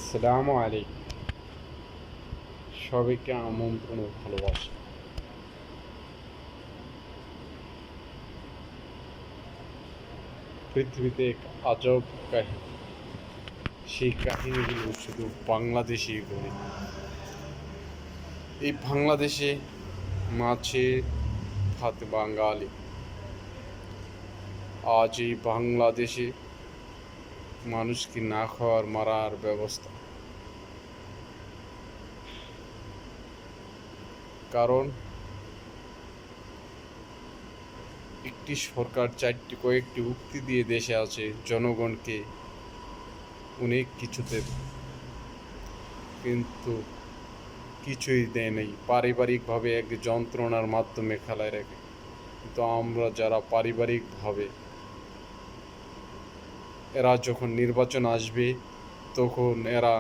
আসসালামু আলাইকুম। সবাইকে আমন্ত্রণ ও ভালোবাসা। পৃথিবীতে এক আজব কাহিনী, সেই কাহিনীগুলো শুধু বাংলাদেশেই ঘটে। এই বাংলাদেশে মাছে ভাত বাঙালি। আজ এই বাংলাদেশে মানুষকে না খাওয়ার মারার ব্যবস্থা। কারণ একটি সরকার কয়েকটি উক্তি দিয়ে দেশে আছে জনগণকে অনেক কিছুতে, কিন্তু কিছুই দেয় নেই। পারিবারিকভাবে এক যন্ত্রণার মাধ্যমে খেলায় রাখে। কিন্তু আমরা যারা পারিবারিকভাবে, এরা যখন নির্বাচন আসবে তখন এরা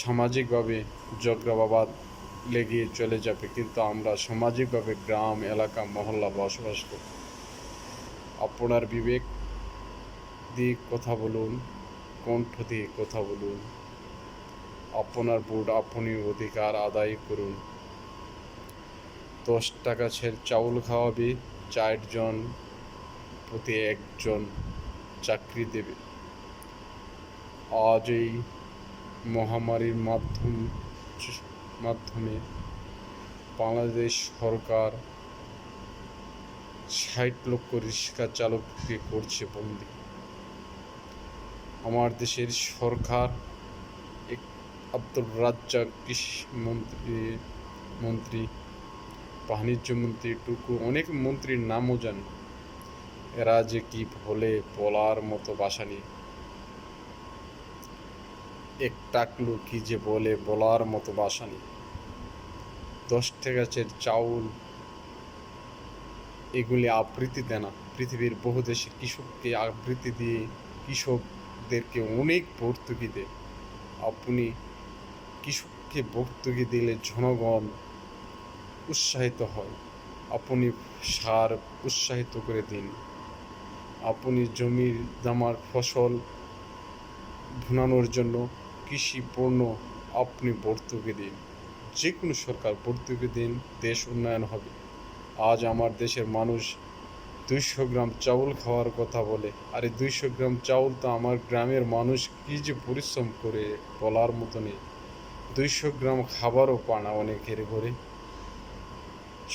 সামাজিকভাবে ঝগড়াবাদ লেগে চলে যাবে, কিন্তু আমরা সামাজিকভাবে গ্রাম এলাকা মহল্লা বসবাস করি। আপনার বিবেক দিয়ে কথা বলুন, কণ্ঠ দিয়ে কথা বলুন। আপনার ভোট আপনি অধিকার আদায় করুন। 10 টাকা চাউল খাওয়াবে, 4 জন প্রতি 1 জন চাকরি দেবে। আজ এই মহামারীর মাধ্যমে বাংলাদেশ সরকার 60 লক্ষ রিক্সা চালককে করছে বন্দি। আমার দেশের সরকার আব্দুর রাজ্জাক কৃষি মন্ত্রী, বাণিজ্য মন্ত্রী, অনেক মন্ত্রীর নামও জানি। এরা যে কি বলে বলার মতো ভাষা নেই। এক টাকলু কি যে বলে বলার মতো ভাষা নেই। 10 টাকা চাউল, এগুলি আবৃত্তি দেয় না। পৃথিবীর বহু দেশে কৃষককে আবৃত্তি দিয়ে কৃষকদেরকে অনেক ভর্তুকি দেয়। আপনি কৃষককে ভর্তুকি দিলে জনগণ উৎসাহিত হয়। আপনি সার উৎসাহিত করে দিন। আপনি জমির জামার ফসল বুনানোর জন্য কৃষি পণ্য আপনি ভর্তুকি দিন। যে কোনো সরকার ভর্তুকি দিন, দেশ উন্নয়ন হবে। আজ আমার দেশের মানুষ 200 গ্রাম চাউল খাওয়ার কথা বলে। আরে 200 গ্রাম চাউল তো আমার গ্রামের মানুষ কী যে পরিশ্রম করে বলার মতো নেই। 200 গ্রাম খাবারও পায় না অনেকের ঘরে।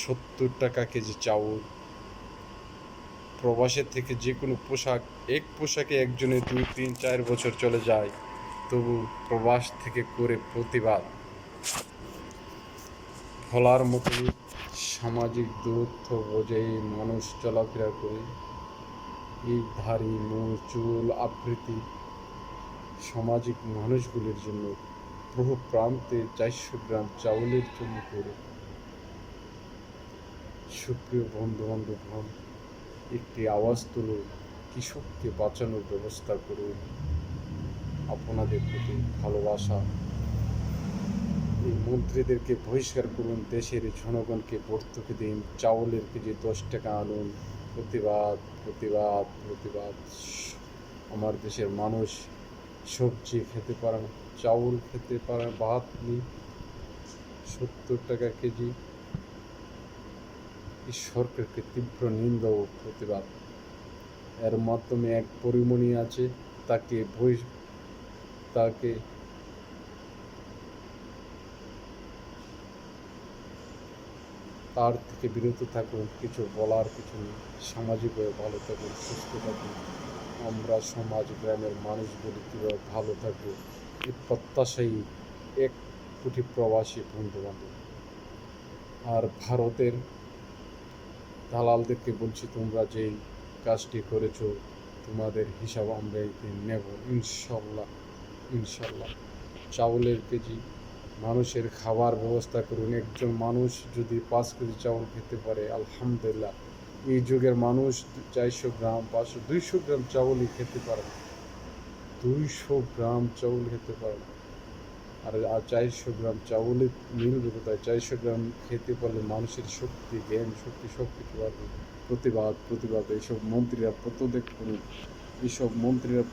70 টাকা কেজি চাউল। প্রবাসের থেকে যে কোনো পোশাক, এক পোশাকে একজনের 2, 3, 4 বছর চলে যায়, তবু প্রবাস থেকে করে প্রতিবাদ বলার মতোই সামাজিক দূরত্ব বজায় মানুষ চলাফেরা করে। এই ধারি চুল আবৃত্তি সামাজিক মানুষগুলির জন্য বহু প্রান্তে 400 গ্রাম চাউলের জন্য করে। সুপ্রিয় বন্ধু বান্ধবগণ, একটি আওয়াজ তুলুন, কৃষককে বাঁচানোর ব্যবস্থা করুন। আপনাদের প্রতি ভালোবাসা। এই মন্ত্রীদেরকে বহিষ্কার করুন, দেশের জনগণকে ভর্তুকি দিন, চাউলের কেজি 10 টাকা আনুন। প্রতিবাদ প্রতিবাদ প্রতিবাদ। আমার দেশের মানুষ সবজি খেতে পারে না, চাউল খেতে পারে, ভাত নেই, 70 টাকা কেজি। এই সরকারকে তীব্র নিন্দা ও প্রতিবাদ। এর মাধ্যমে এক পরিমণি আছে, তাকে তার থেকে বিরত থাকুন। কিছু বলার কিছু নেই। সামাজিকভাবে ভালো থাকুন, সুস্থ থাকুন। আমরা সমাজ গ্রামের মানুষগুলি কীভাবে ভালো থাকবো, এই প্রত্যাশাই 1 কোটি প্রবাসী বন্ধু বান্ধব। আর ভারতের দালালদেরকে বলছি, তোমরা যেই কাজটি করেছো তোমাদের হিসাব আমরা নেব ইনশাল্লাহ ইনশাল্লাহ। চাউলের কেজি, মানুষের খাবার ব্যবস্থা করুন। একজন মানুষ যদি 5 কেজি চাউল খেতে পারে, আলহামদুলিল্লাহ। এই যুগের মানুষ 400 গ্রাম 500 200 গ্রাম চাউলই খেতে পারে না। 200 গ্রাম চাউল খেতে পারে না। আর 400 গ্রাম চাউলে মিলবে কোথায়? 400 গ্রাম খেতে পারলে মানুষের শক্তি, জ্ঞান শক্তি সব কিছু বাড়বে। প্রতিবাদ প্রতিবাদ। এইসব মন্ত্রীরা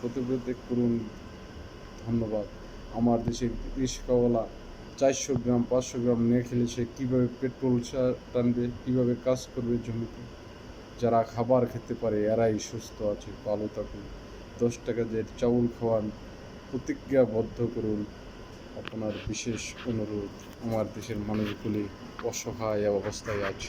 পদত্যাগ করুন, ধন্যবাদ। আমার দেশের রিক্সাওয়ালা 400 গ্রাম 500 গ্রাম নিয়ে খেলে সে কীভাবে পেট্রোল টানবে, কীভাবে কাজ করবে জমিতে? যারা খাবার খেতে পারে এরাই সুস্থ আছে, ভালো থাকুন। 10 টাকা যে চাউল খাওয়ান, প্রতিজ্ঞাবদ্ধ করুন। আপনার বিশেষ অনুরোধ। আমার দেশের মানুষগুলি অসহায় অবস্থায় আছে।